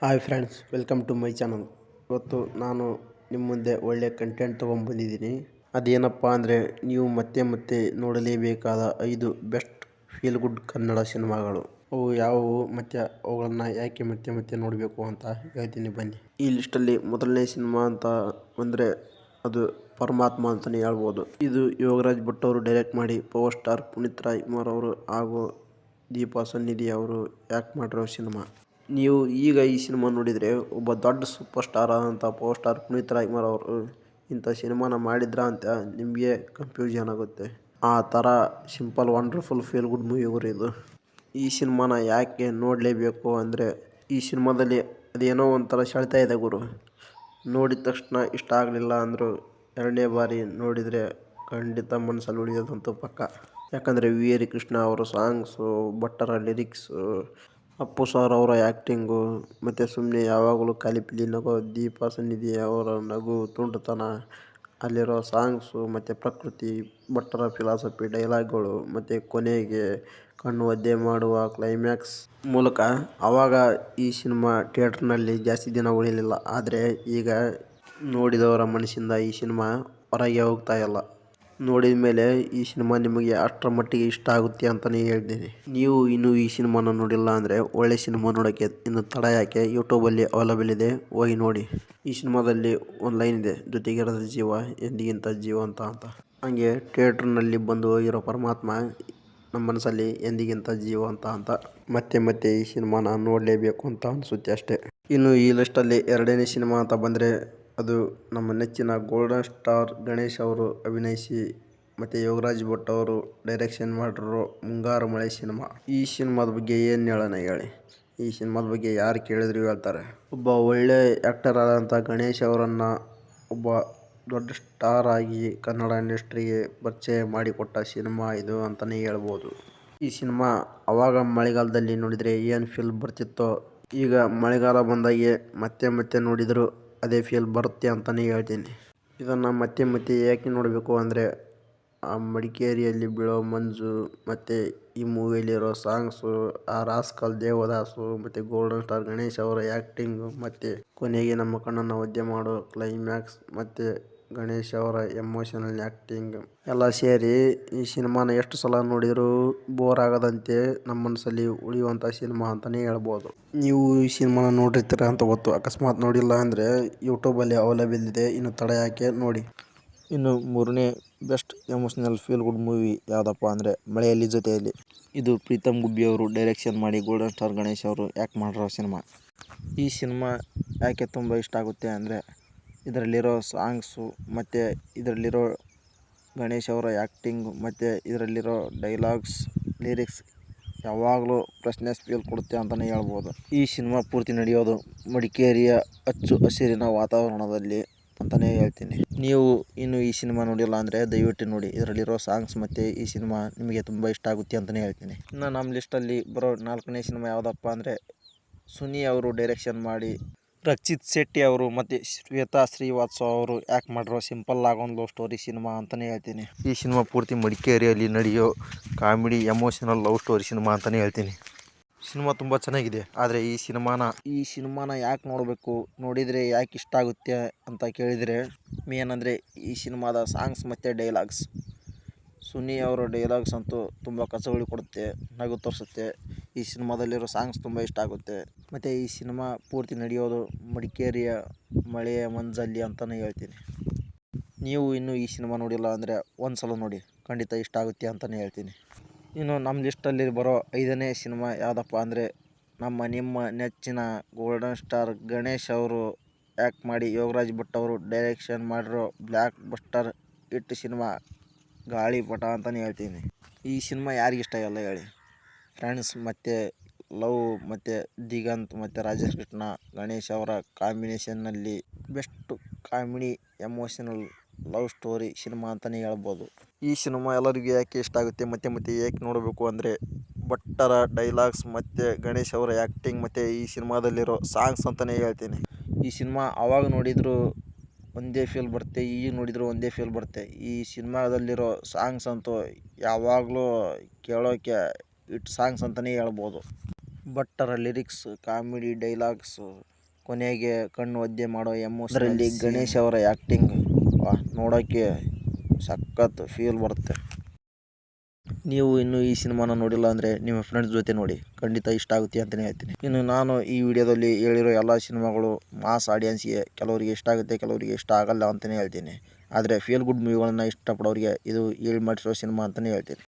Hi friends, welcome to my channel. ಇವತ್ತು ನಾನು ನಿಮ್ಮ ಮುಂದೆ ಒಳ್ಳೆ ಕಂಟೆಂಟ್ ತೊಗೊಂಡ್ಬಂದಿದ್ದೀನಿ. ಅದೇನಪ್ಪ ಅಂದರೆ, ನೀವು ಮತ್ತೆ ಮತ್ತೆ ನೋಡಲೇಬೇಕಾದ 5 ಬೆಸ್ಟ್ ಫೀಲ್ ಗುಡ್ ಕನ್ನಡ ಸಿನಿಮಾಗಳು. ಅವು ಯಾವುವು ಮತ್ತು ಅವುಗಳನ್ನು ಯಾಕೆ ಮತ್ತೆ ಮತ್ತೆ ನೋಡಬೇಕು ಅಂತ ಹೇಳ್ತೀನಿ ಬನ್ನಿ. ಈ ಲಿಸ್ಟಲ್ಲಿ ಮೊದಲನೇ ಸಿನಿಮಾ ಅಂತ ಬಂದರೆ ಅದು ಪರಮಾತ್ಮ ಅಂತಲೇ ಹೇಳ್ಬೋದು. ಇದು ಯೋಗರಾಜ್ ಭಟ್ ಅವರು ಡೈರೆಕ್ಟ್ ಮಾಡಿ ಪವರ್ ಸ್ಟಾರ್ ಪುನೀತ್ ರಾಜ್ಕುಮಾರ್ ಅವರು ಹಾಗೂ ದೀಪಾ ಸನ್ನಿಧಿ ಅವರು ಆ್ಯಕ್ಟ್ ಮಾಡಿರೋ ಸಿನಿಮಾ. ನೀವು ಈಗ ಈ ಸಿನಿಮಾ ನೋಡಿದರೆ ಒಬ್ಬ ದೊಡ್ಡ ಸೂಪರ್ ಸ್ಟಾರ್ ಆದಂಥ ಪವರ್ ಸ್ಟಾರ್ ಪುನೀತ್ ರಾಜ್ಕುಮಾರ್ ಅವರು ಇಂಥ ಸಿನಿಮಾನ ಮಾಡಿದ್ರಾ ಅಂತ ನಿಮಗೆ ಕನ್ಫ್ಯೂಷನ್ ಆಗುತ್ತೆ. ಆ ಥರ simple wonderful feel good movie ಇದು. ಈ ಸಿನಿಮಾನ ಯಾಕೆ ನೋಡಲೇಬೇಕು ಅಂದರೆ, ಈ ಸಿನಿಮಾದಲ್ಲಿ ಅದೇನೋ ಒಂಥರ ಸೆಳ್ತಾ ಇದೆ ಗುರು. ನೋಡಿದ ತಕ್ಷಣ ಇಷ್ಟ ಆಗಲಿಲ್ಲ ಅಂದರೂ ಎರಡನೇ ಬಾರಿ ನೋಡಿದರೆ ಖಂಡಿತ ಮನಸ್ಸಲ್ಲಿ ಉಳಿಯೋದಂತೂ ಪಕ್ಕ. ಯಾಕಂದರೆ ವಿ ಹರಿಕೃಷ್ಣ ಅವರ ಸಾಂಗ್ಸು, ಭಟ್ಟರ ಲಿರಿಕ್ಸು, ಅಪ್ಪು ಸರ್ ಅವರ ಆ್ಯಕ್ಟಿಂಗು, ಮತ್ತು ಸುಮ್ಮನೆ ಯಾವಾಗಲೂ ಖಾಲಿ ನಗೋ ದೀಪಾ ಸನ್ನಿಧಿ ಅವರ ನಗು, ತುಂಟತನ, ಅಲ್ಲಿರೋ ಸಾಂಗ್ಸು, ಮತ್ತು ಪ್ರಕೃತಿ, ಭಟ್ಟರ ಫಿಲಾಸಫಿ, ಡೈಲಾಗ್ಗಳು, ಮತ್ತು ಕೊನೆಗೆ ಕಣ್ಣು ಒದ್ದೆ ಮಾಡುವ ಕ್ಲೈಮ್ಯಾಕ್ಸ್ ಮೂಲಕ. ಆವಾಗ ಈ ಸಿನಿಮಾ ಥಿಯೇಟ್ರ್ನಲ್ಲಿ ಜಾಸ್ತಿ ದಿನ ಉಳಿಲಿಲ್ಲ. ಆದರೆ ಈಗ ನೋಡಿದವರ ಮನಸ್ಸಿಂದ ಈ ಸಿನಿಮಾ ಹೊರಗೆ ಹೋಗ್ತಾ ಇಲ್ಲ. ನೋಡಿದ ಮೇಲೆ ಈ ಸಿನಿಮಾ ನಿಮಗೆ ಅಷ್ಟರ ಮಟ್ಟಿಗೆ ಇಷ್ಟ ಆಗುತ್ತೆ ಅಂತಲೇ ಹೇಳ್ತೀನಿ. ನೀವು ಇನ್ನೂ ಈ ಸಿನಿಮಾನ ನೋಡಿಲ್ಲ ಅಂದರೆ ಒಳ್ಳೆ ಸಿನಿಮಾ ನೋಡೋಕ್ಕೆ ಇನ್ನು ತಡ ಯಾಕೆ, ಯೂಟ್ಯೂಬಲ್ಲಿ ಅವೈಲೇಬಲ್ ಇದೆ, ಹೋಗಿ ನೋಡಿ. ಈ ಸಿನಿಮಾದಲ್ಲಿ ಒಂದು ಲೈನ್ ಇದೆ, ಜೊತೆಗಿರದ ಜೀವ ಎಂದಿಗಿಂತ ಜೀವಂತ ಅಂತ. ಹಾಗೆ ಥಿಯೇಟ್ರ್ನಲ್ಲಿ ಬಂದು ಹೋಗಿರೋ ಪರಮಾತ್ಮ ನಮ್ಮ ಮನಸ್ಸಲ್ಲಿ ಎಂದಿಗಿಂತ ಜೀವಂತ ಅಂತ. ಮತ್ತೆ ಮತ್ತೆ ಈ ಸಿನಿಮಾನ ನೋಡಲೇಬೇಕು ಅಂತ ಅನಿಸುತ್ತೆ ಅಷ್ಟೇ. ಇನ್ನು ಈ ಲಿಸ್ಟಲ್ಲಿ ಎರಡನೇ ಸಿನಿಮಾ ಅಂತ ಬಂದರೆ ಅದು ನಮ್ಮ ನೆಚ್ಚಿನ ಗೋಲ್ಡನ್ ಸ್ಟಾರ್ ಗಣೇಶ್ ಅವರು ಅಭಿನಯಿಸಿ ಮತ್ತು ಯೋಗರಾಜ್ ಭಟ್ ಅವರು ಡೈರೆಕ್ಷನ್ ಮಾಡಿರೋ ಮುಂಗಾರು ಮಳೆ ಸಿನಿಮಾ. ಈ ಸಿನಿಮಾದ ಬಗ್ಗೆ ಏನು ಹೇಳೋಣ ಹೇಳಿ. ಈ ಸಿನಿಮಾದ ಬಗ್ಗೆ ಯಾರು ಕೇಳಿದ್ರು ಹೇಳ್ತಾರೆ. ಒಬ್ಬ ಒಳ್ಳೆ ಆ್ಯಕ್ಟರ್ ಆದಂಥ ಗಣೇಶ್ ಅವರನ್ನು ಒಬ್ಬ ದೊಡ್ಡ ಸ್ಟಾರ್ ಆಗಿ ಕನ್ನಡ ಇಂಡಸ್ಟ್ರಿಗೆ ಪರಿಚಯ ಮಾಡಿಕೊಟ್ಟ ಸಿನಿಮಾ ಇದು ಅಂತಲೇ ಹೇಳ್ಬೋದು. ಈ ಸಿನಿಮಾ ಆವಾಗ ಮಳೆಗಾಲದಲ್ಲಿ ನೋಡಿದರೆ ಏನು ಫೀಲ್ ಬರ್ತಿತ್ತೋ, ಈಗ ಮಳೆಗಾಲ ಬಂದಾಗೆ ಮತ್ತೆ ಮತ್ತೆ ನೋಡಿದರೂ ಅದೇ ಫೀಲ್ ಬರುತ್ತೆ ಅಂತಲೇ ಹೇಳ್ತೀನಿ. ಇದನ್ನು ಮತ್ತೆ ಮತ್ತೆ ಯಾಕೆ ನೋಡಬೇಕು ಅಂದರೆ, ಆ ಮಡಿಕೇರಿಯಲ್ಲಿ ಬೀಳೋ ಮಂಜು, ಮತ್ತು ಈ ಮೂವಿಯಲ್ಲಿರೋ ಸಾಂಗ್ಸು, ಆ ರಾಸ್ಕಲ್ ದೇವದಾಸು, ಮತ್ತು ಗೋಲ್ಡನ್ ಸ್ಟಾರ್ ಗಣೇಶ್ ಅವರ ಆ್ಯಕ್ಟಿಂಗು, ಮತ್ತು ಕೊನೆಗೆ ನಮ್ಮ ಕಣ್ಣನ್ನು ಒದ್ದೆ ಮಾಡೋ ಕ್ಲೈಮ್ಯಾಕ್ಸ್, ಮತ್ತು ಗಣೇಶ್ ಅವರ ಎಮೋಷನಲ್ ಆ್ಯಕ್ಟಿಂಗ್ ಎಲ್ಲ ಸೇರಿ ಈ ಸಿನಿಮಾನ ಎಷ್ಟು ಸಲ ನೋಡಿದರೂ ಬೋರ್ ಆಗದಂತೆ ನಮ್ಮ ಮನಸ್ಸಲ್ಲಿ ಉಳಿಯುವಂಥ ಸಿನಿಮಾ ಅಂತಲೇ ಹೇಳ್ಬೋದು. ನೀವು ಈ ಸಿನಿಮಾನ ನೋಡಿರ್ತೀರ ಅಂತ ಗೊತ್ತು. ಅಕಸ್ಮಾತ್ ನೋಡಿಲ್ಲ ಅಂದರೆ ಯೂಟ್ಯೂಬಲ್ಲಿ ಅವೈಲೇಬಲ್ ಇದೆ, ಇನ್ನು ತಡ ಯಾಕೆ ನೋಡಿ. ಇನ್ನು ಮೂರನೇ best emotional feel good movie ಯಾವುದಪ್ಪ ಅಂದರೆ ಮಳೆಯಲ್ಲಿ ಜೊತೆಯಲ್ಲಿ. ಇದು ಪ್ರೀತಮ್ ಗುಬ್ಬಿ ಅವರು ಡೈರೆಕ್ಷನ್ ಮಾಡಿ ಗೋಲ್ಡನ್ ಸ್ಟಾರ್ ಗಣೇಶ್ ಅವರು ಆ್ಯಕ್ಟ್ ಮಾಡಿರೋ ಸಿನಿಮಾ. ಈ ಸಿನಿಮಾ ಯಾಕೆ ತುಂಬ ಇಷ್ಟ ಆಗುತ್ತೆ ಅಂದರೆ, ಇದರಲ್ಲಿರೋ ಸಾಂಗ್ಸು, ಮತ್ತು ಇದರಲ್ಲಿರೋ ಗಣೇಶ್ ಅವರ ಆ್ಯಕ್ಟಿಂಗು, ಮತ್ತು ಇದರಲ್ಲಿರೋ ಡೈಲಾಗ್ಸ್, ಲಿರಿಕ್ಸ್ ಯಾವಾಗಲೂ ಫ್ರೆಶ್ನೆಸ್ ಫೀಲ್ ಕೊಡುತ್ತೆ ಅಂತಲೇ ಹೇಳ್ಬೋದು. ಈ ಸಿನಿಮಾ ಪೂರ್ತಿ ನಡೆಯೋದು ಮಡಿಕೇರಿಯ ಹಚ್ಚು ಹಸಿರಿನ ವಾತಾವರಣದಲ್ಲಿ ಅಂತಲೇ ಹೇಳ್ತೀನಿ. ನೀವು ಇನ್ನೂ ಈ ಸಿನಿಮಾ ನೋಡಿಲ್ಲ ಅಂದರೆ ದಯವಿಟ್ಟು ನೋಡಿ. ಇದರಲ್ಲಿರೋ ಸಾಂಗ್ಸ್ ಮತ್ತು ಈ ಸಿನಿಮಾ ನಿಮಗೆ ತುಂಬ ಇಷ್ಟ ಆಗುತ್ತೆ ಅಂತಲೇ ಹೇಳ್ತೀನಿ. ಇನ್ನು ನಮ್ಮ ಲಿಸ್ಟಲ್ಲಿ ಬರೋ 4ನೇ ಸಿನಿಮಾ ಯಾವುದಪ್ಪ ಅಂದರೆ, ಸುನಿ ಅವರು ಡೈರೆಕ್ಷನ್ ಮಾಡಿ ರಕ್ಷಿತ್ ಶೆಟ್ಟಿ ಅವರು ಮತ್ತು ಶ್ವೇತಾ ಶ್ರೀವಾತ್ಸವ ಅವರು ಆ್ಯಕ್ಟ್ ಮಾಡಿರೋ ಸಿಂಪಲ್ ಆಗೊಂದು ಲವ್ ಸ್ಟೋರಿ ಸಿನಿಮಾ ಅಂತಲೇ ಹೇಳ್ತೀನಿ. ಈ ಸಿನಿಮಾ ಪೂರ್ತಿ ಮಡಿಕೇರಿಯಲ್ಲಿ ನಡೆಯೋ comedy emotional love story cinema ಅಂತಲೇ ಹೇಳ್ತೀನಿ. ಸಿನಿಮಾ ತುಂಬ ಚೆನ್ನಾಗಿದೆ. ಆದರೆ ಈ ಸಿನಿಮಾನ ಯಾಕೆ ನೋಡಬೇಕು, ನೋಡಿದರೆ ಯಾಕೆ ಇಷ್ಟ ಆಗುತ್ತೆ ಅಂತ ಕೇಳಿದರೆ, ಮೇನ್ ಅಂದರೆ ಈ ಸಿನಿಮಾದ ಸಾಂಗ್ಸ್ ಮತ್ತು ಡೈಲಾಗ್ಸ್. ಸುನಿ ಅವರ ಡೈಲಾಗ್ಸ್ ಅಂತೂ ತುಂಬ ಕಚಗುಳಿ ಕೊಡುತ್ತೆ, ನಗು ತೋರಿಸುತ್ತೆ. ಈ ಸಿನಿಮಾದಲ್ಲಿರೋ ಸಾಂಗ್ಸ್ ತುಂಬ ಇಷ್ಟ ಆಗುತ್ತೆ. ಮತ್ತು ಈ ಸಿನಿಮಾ ಪೂರ್ತಿ ನಡೆಯೋದು ಮಡಿಕೇರಿಯ ಮಳೆಯ ಮಂಜಲ್ಲಿ ಅಂತಲೇ ಹೇಳ್ತೀನಿ. ನೀವು ಇನ್ನೂ ಈ ಸಿನಿಮಾ ನೋಡಿಲ್ಲ ಅಂದರೆ ಒಂದು ಸಲ ನೋಡಿ, ಖಂಡಿತ ಇಷ್ಟ ಆಗುತ್ತೆ ಅಂತಲೇ ಹೇಳ್ತೀನಿ. ಇನ್ನು ನಮ್ಮ ಲಿಸ್ಟಲ್ಲಿ ಬರೋ 5ನೇ ಸಿನಿಮಾ ಯಾವುದಪ್ಪ ಅಂದರೆ, ನಿಮ್ಮ ನೆಚ್ಚಿನ ಗೋಲ್ಡನ್ ಸ್ಟಾರ್ ಗಣೇಶ್ ಅವರು ಆ್ಯಕ್ಟ್ ಮಾಡಿ ಯೋಗರಾಜ್ ಭಟ್ ಅವರು ಡೈರೆಕ್ಷನ್ ಮಾಡಿರೋ ಬ್ಲ್ಯಾಕ್ ಬಸ್ಟರ್ ಹಿಟ್ ಸಿನಿಮಾ ಗಾಳಿಪಟ ಅಂತಲೇ ಹೇಳ್ತೀನಿ. ಈ ಸಿನಿಮಾ ಯಾರಿಗಿಷ್ಟ ಇಲ್ಲ ಹೇಳಿ. ಫ್ರೆಂಡ್ಸ್ ಮತ್ತು ಲವ್, ಮತ್ತು ದಿಗಂತ್ ಮತ್ತು ರಾಜೇಶ್ ಕೃಷ್ಣ ಗಣೇಶ್ ಅವರ ಕಾಂಬಿನೇಷನ್ನಲ್ಲಿ best comedy emotional love story cinema ಅಂತಲೇ ಹೇಳ್ಬೋದು. ಈ ಸಿನಿಮಾ ಎಲ್ಲರಿಗೂ ಯಾಕೆ ಇಷ್ಟ ಆಗುತ್ತೆ, ಮತ್ತೆ ಮತ್ತೆ ಏಕೆ ನೋಡಬೇಕು ಅಂದರೆ, ಭಟ್ಟರ ಡೈಲಾಗ್ಸ್ ಮತ್ತು ಗಣೇಶ್ ಅವರ ಆ್ಯಕ್ಟಿಂಗ್ ಮತ್ತು ಈ ಸಿನಿಮಾದಲ್ಲಿರೋ ಸಾಂಗ್ಸ್ ಅಂತಲೇ ಹೇಳ್ತೀನಿ. ಈ ಸಿನಿಮಾ ಆವಾಗ ನೋಡಿದರೂ ಒಂದೇ ಫೀಲ್ ಬರುತ್ತೆ, ಈಗ ನೋಡಿದರೂ ಒಂದೇ ಫೀಲ್ ಬರುತ್ತೆ. ಈ ಸಿನಿಮಾದಲ್ಲಿರೋ ಸಾಂಗ್ಸ್ ಅಂತೂ ಯಾವಾಗಲೂ ಕೇಳೋಕ್ಕೆ ಹಿಟ್ ಸಾಂಗ್ಸ್ ಅಂತಲೇ ಹೇಳ್ಬೋದು. ಭಟ್ಟರ ಲಿರಿಕ್ಸ್, ಕಾಮಿಡಿ ಡೈಲಾಗ್ಸ್, ಕೊನೆಗೆ ಕಣ್ಣು ಒದ್ದೆ ಮಾಡೋ ಎಮೋಷನಲ್. ಅದರಲ್ಲಿ ಗಣೇಶ್ ಅವರ ಆ್ಯಕ್ಟಿಂಗ್ ನೋಡೋಕ್ಕೆ ಸಖತ್ ಫೀಲ್ ಬರುತ್ತೆ. ನೀವು ಇನ್ನೂ ಈ ಸಿನಿಮಾನ ನೋಡಿಲ್ಲ ಅಂದರೆ ನಿಮ್ಮ ಫ್ರೆಂಡ್ಸ್ ಜೊತೆ ನೋಡಿ, ಖಂಡಿತ ಇಷ್ಟ ಆಗುತ್ತೆ ಅಂತಲೇ ಹೇಳ್ತೀನಿ. ಇನ್ನು ನಾನು ಈ ವಿಡಿಯೋದಲ್ಲಿ ಹೇಳಿರೋ ಎಲ್ಲ ಸಿನಿಮಾಗಳು ಮಾಸ್ ಆಡಿಯನ್ಸ್ಗೆ ಕೆಲವರಿಗೆ ಇಷ್ಟ ಆಗುತ್ತೆ, ಕೆಲವರಿಗೆ ಇಷ್ಟ ಆಗಲ್ಲ ಅಂತಲೇ ಹೇಳ್ತೀನಿ. ಆದರೆ ಫೀಲ್ ಗುಡ್ ಮೂವಿಗಳನ್ನ ಇಷ್ಟಪಡೋರಿಗೆ ಇದು ಹೇಳಿ ಮಾಡಿಸಿರೋ ಸಿನಿಮಾ ಅಂತಲೇ ಹೇಳ್ತೀನಿ.